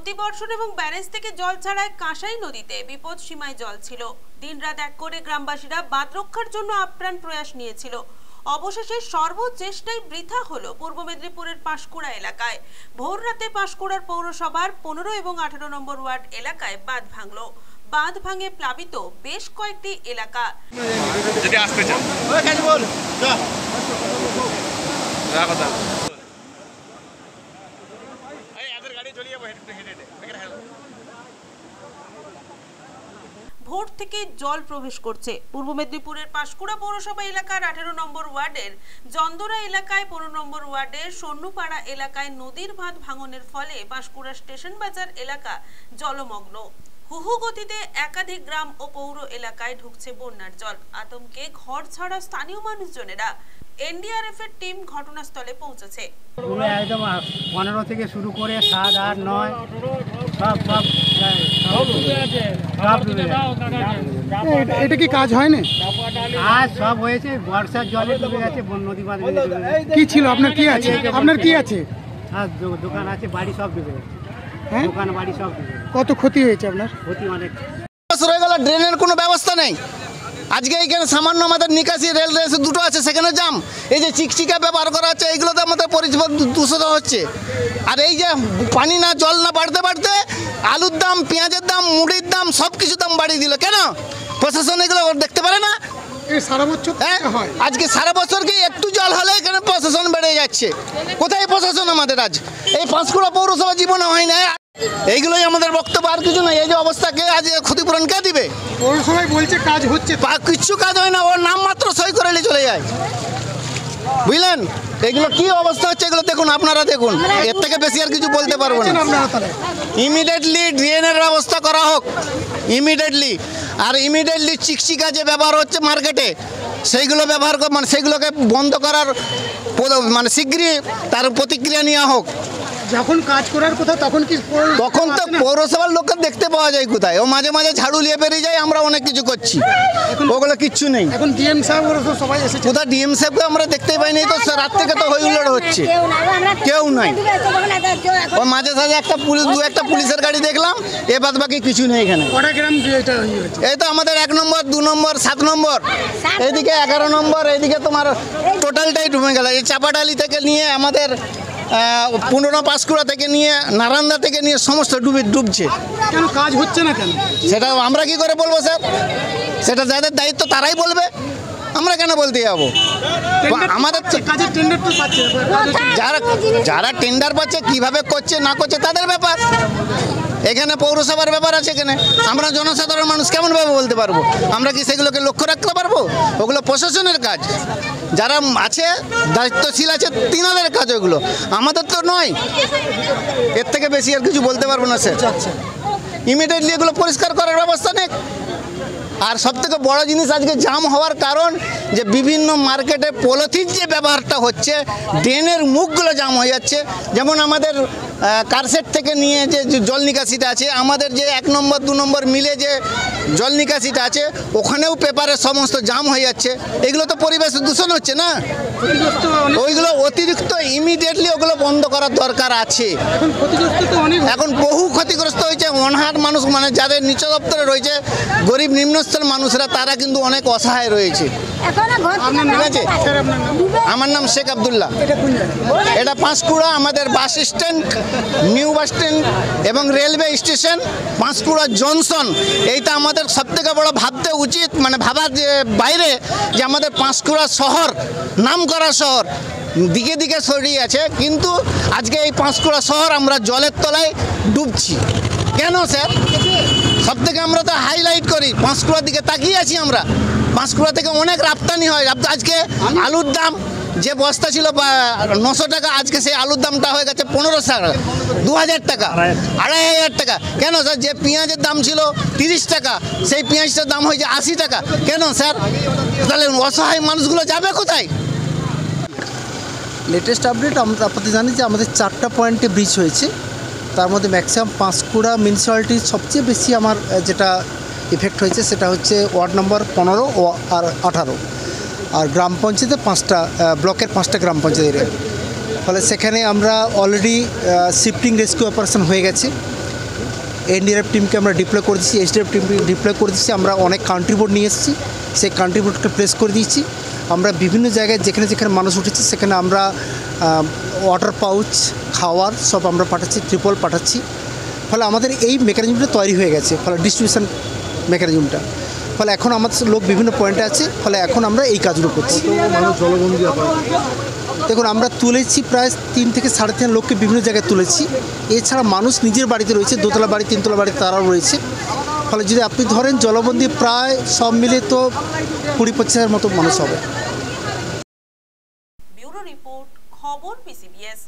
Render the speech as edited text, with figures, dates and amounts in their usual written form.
অতিবর্ষণ এবং ব্যারেজ থেকে জল ছাড়ায় কাঁসাই নদীতে বিপদ সীমায় জল ছিল। দিনরাত এক করে গ্রামবাসীরা বাঁধ রক্ষার জন্য আপ্রাণ প্রয়াস নিয়েছিল। অবশেষে সর্বচেষ্টাই বৃথা হলো পূর্ব মেদিনীপুরের পাঁশকুড়া এলাকায়। ভোর রাতে পাঁশকুড়ার পৌরসভার 15 এবং 18 নম্বর ওয়ার্ড এলাকায় বাঁধ ভাঙল। বাঁধ ভাঙে প্লাবিত বেশ কয়েকটি এলাকা। ভোর থেকে জল প্রবেশ করছে। পূর্ব মেদিনীপুরের পাঁশকুড়া পৌরসভা এলাকার 18 নম্বর ওয়ার্ডের জন্দরা এলাকায়, 15 নম্বর ওয়ার্ডের সন্নুপাড়া এলাকায় নদীর বাঁধ ভাঙনের ফলে পাঁশকুড়া স্টেশন বাজার এলাকা জলমগ্ন। হুহু গতিতে একাধিক গ্রাম ও পৌর এলাকায় ঢুকছে বন্যার জল। আতঙ্কে ঘর ছাড়া স্থানীয় মানুষজনেরা। এনডিআরএফ এর টিম ঘটনাস্থলে পৌঁছেছে। একদম 15 থেকে শুরু করে 7, 8, 9 এটা কি কাজ হয়নি? আজ সব হয়েছে, বর্ষার জলে ডুবে গেছে, নদী বাঁধ কি ছিল আপনার? কি আছে আপনার? কি আছে? হ্যাঁ, দোকান আছে, বাড়ি সব ডুবে গেছে। হ্যাঁ, দোকান বাড়ি সব ডুবে গেছে। কত ক্ষতি হয়েছে আপনার? ক্ষতি অনেক। রয়ে গেল, ড্রেনের কোনো ব্যবস্থা নেই। আজকে এইখানে সামান্য আমাদের নিকাশি রেল রেস দুটো আছে, সেখানে জাম। এই যে চিকচিকা ব্যবহার করা হচ্ছে, এইগুলোতে আমাদের পরিষেবা দূষিত হচ্ছে। আর এই যে পানি না জল না বাড়তে বাড়তে আলুর দাম, পেঁয়াজের দাম, মুড়ির দাম, সব কিছু দাম বাড়িয়ে দিল। কেন প্রশাসন এগুলো দেখতে পারে না? সারা বছর হয়, আজকে সারা বছর কি একটু জল হলে এখানে প্রশাসন বেড়ে যাচ্ছে। কোথায় প্রশাসন আমাদের? আজ এই পাঁশকুড়া পৌরসভা জীবনে হয় না। এইগুলোই আমাদের বক্তব্য, আর কিছু নয়। এই যে অবস্থাকে আজ ক্ষতিপূরণ কে দিবে? পৌরসভায় বলছে কাজ হচ্ছে, কিচ্ছু কাজ হয় না। ওর নাম মাত্র সই করে চলে যায়, বুঝলেন? এগুলো কি অবস্থা হচ্ছে এগুলো দেখুন, আপনারা দেখুন। এর থেকে বেশি আর কিছু বলতে পারবো না। ইমিডিয়েটলি ড্রেনের ব্যবস্থা করা হোক, ইমিডিয়েটলি। আর ইমিডিয়েটলি চিকচিকা যে ব্যবহার হচ্ছে মার্কেটে, সেইগুলো ব্যবহার মানে সেইগুলোকে বন্ধ করার মানে শীঘ্রই তার প্রতিক্রিয়া নেওয়া হোক। যখন কাজ করার কথা তখন তো পৌরসভার লোককে দেখতে পাওয়া যায় কোথায়? ও মাঝে মাঝে ঝাড়ু নিয়ে বেরিয়ে যায়, আমরা অনেক কিছু করছি, ওগুলো কিচ্ছু নেই। এখন ডিএম সাহেব সবাই এসেছে, কোথায় ডিএম সাহেবকে আমরা দেখতেই পাইনি। তো রাত থেকে তো হইহুল্লোড় হচ্ছে, কেউ নাই। ও মাঝে সাঝে একটা পুলিশ, দু একটা পুলিশের গাড়ি দেখলাম, এ বাদ বাকি কিছু নেই এখানে। এই তো আমাদের 1 নম্বর, 2 নম্বর, 7 নম্বর, এইদিকে 11 নম্বর, এইদিকে তোমার টোটালটাই ডুবে গেল। এই চাপাডালি থেকে নিয়ে আমাদের 15 পাঁশকুড়া থেকে নিয়ে নারান্দা থেকে নিয়ে সমস্ত ডুবছে। কেন কাজ হচ্ছে না কেন? সেটা আমরা কি করে বলবো স্যার? সেটা যাদের দায়িত্ব তারাই বলবে, আমরা কেন বলতে যাবো? আমাদের যারা টেন্ডার পাচ্ছে, কিভাবে করছে না করছে তাদের ব্যাপার। এখানে পৌরসভার ব্যাপার আছে। এখানে আমরা জনসাধারণ মানুষ কেমনভাবে বলতে পারবো? আমরা কি সেগুলোকে লক্ষ্য রাখতে পারবো? ওগুলো প্রশাসনের কাজ, যারা আছে দায়িত্বশীল আছে তিনাদের কাজ ওগুলো, আমাদের তো নয়। এর থেকে বেশি আর কিছু বলতে পারবো না স্যার। ইমিডিয়েটলি এগুলো পরিষ্কার করার ব্যবস্থা নেই। আর সবথেকে বড় জিনিস, আজকে জাম হওয়ার কারণ যে বিভিন্ন মার্কেটে পলিথিন যে ব্যবহারটা হচ্ছে, ড্রেনের মুখগুলো জাম হয়ে যাচ্ছে। যেমন আমাদের কারশেড থেকে নিয়ে যে জল নিকাশিটা আছে, আমাদের যে 1 নম্বর 2 নম্বর মিলে যে জল নিকাশিটা আছে, ওখানেও পেপারে সমস্ত জাম হয়ে যাচ্ছে। এগুলো তো পরিবেশ দূষণ হচ্ছে না? ওইগুলো অতিরিক্ত ইমিডিয়েটলি ওগুলো বন্ধ করার দরকার আছে। এখন বহু ক্ষতিগ্রস্ত হয়েছে অনাহার মানুষ, মানে যাদের নিচু দপ্তরে রয়েছে, গরিব নিম্নস্তর মানুষরা, তারা কিন্তু অনেক অসহায় রয়েছে। ঠিক আছে, আমার নাম শেখ আবদুল্লাহ। এটা পাঁশকুড়া আমাদের bus stand, new bus stand এবং রেলওয়ে স্টেশন, পাঁশকুড়া জংশন। এইটা আমাদের সবথেকে বড় ভাবতে উচিত, মানে ভাবার যে বাইরে, যে আমাদের পাঁশকুড়া শহর নাম করা শহর দিকে দিকে ছড়িয়ে আছে, কিন্তু আজকে এই পাঁশকুড়া শহর আমরা জলের তলায় ডুবছি। কেন স্যার? সব থেকে আমরা তো হাইলাইট করি, পাঁশকুড়ার দিকে তাকিয়ে আছি আমরা। পাঁশকুড়া থেকে অনেক রপ্তানি হয়। আজকে আলুর দাম যে বস্তা ছিল 900 টাকা, আজকে সেই আলুর দামটা হয়ে গেছে 1500 টাকা, 2000 টাকা, 2500 টাকা। কেন স্যার? যে পেঁয়াজের দাম ছিল 30 টাকা, সেই পেঁয়াজটার দাম হয়েছে 80 টাকা। কেন স্যার? তাহলে অসহায় মানুষগুলো যাবে কোথায়? লেটেস্ট আপডেট আমরা আপনাদের জানি যে আমাদের 4টা পয়েন্টে ব্রিজ হয়েছে। তার মধ্যে ম্যাক্সিমাম পাঁশকুড়া মিউনিসিপ্যালিটির সবচেয়ে বেশি আমার যেটা ইফেক্ট হয়েছে সেটা হচ্ছে ওয়ার্ড নম্বর 15 আর 18। আর গ্রাম পঞ্চায়েতে 5টা ব্লকের 5টা গ্রাম পঞ্চায়েত এরিয়া। ফলে সেখানে আমরা অলরেডি শিফটিং রেস্কিউ অপারেশন হয়ে গেছে। এনডিআরএফ টিমকে আমরা ডিপ্লয় করে দিচ্ছি, এসডিএফ টিমকে ডিপ্লয় করে দিচ্ছি। আমরা অনেক কান্ট্রি বোর্ড নিয়ে এসেছি, সেই কান্ট্রি বোর্ডকে প্লেস করে দিয়েছি। আমরা বিভিন্ন জায়গায় যেখানে যেখানে মানুষ উঠেছে সেখানে আমরা ওয়াটার পাউচ, খাওয়ার সব আমরা পাঠাচ্ছি, ট্রিপল পাঠাচ্ছি। ফলে আমাদের এই মেকানিজমটা তৈরি হয়ে গেছে, ফলে ডিস্ট্রিবিউশন মেকানিজমটা। ফলে এখন আমাদের লোক বিভিন্ন পয়েন্টে আছে, ফলে এখন আমরা এই কাজগুলো করছি। দেখুন, আমরা তুলেছি প্রায় 3 থেকে 3.5 লোককে বিভিন্ন জায়গায় তুলেছি। এছাড়া মানুষ নিজের বাড়িতে রয়েছে, 2তলা বাড়ি, 3তলা বাড়ি তারাও রয়েছে। ফলে যদি আপনি ধরেন জলবন্দি প্রায় সব মিলে তো 20-25 মতো মানুষ হবে। ব্যুরো রিপোর্ট, খবর PCBS।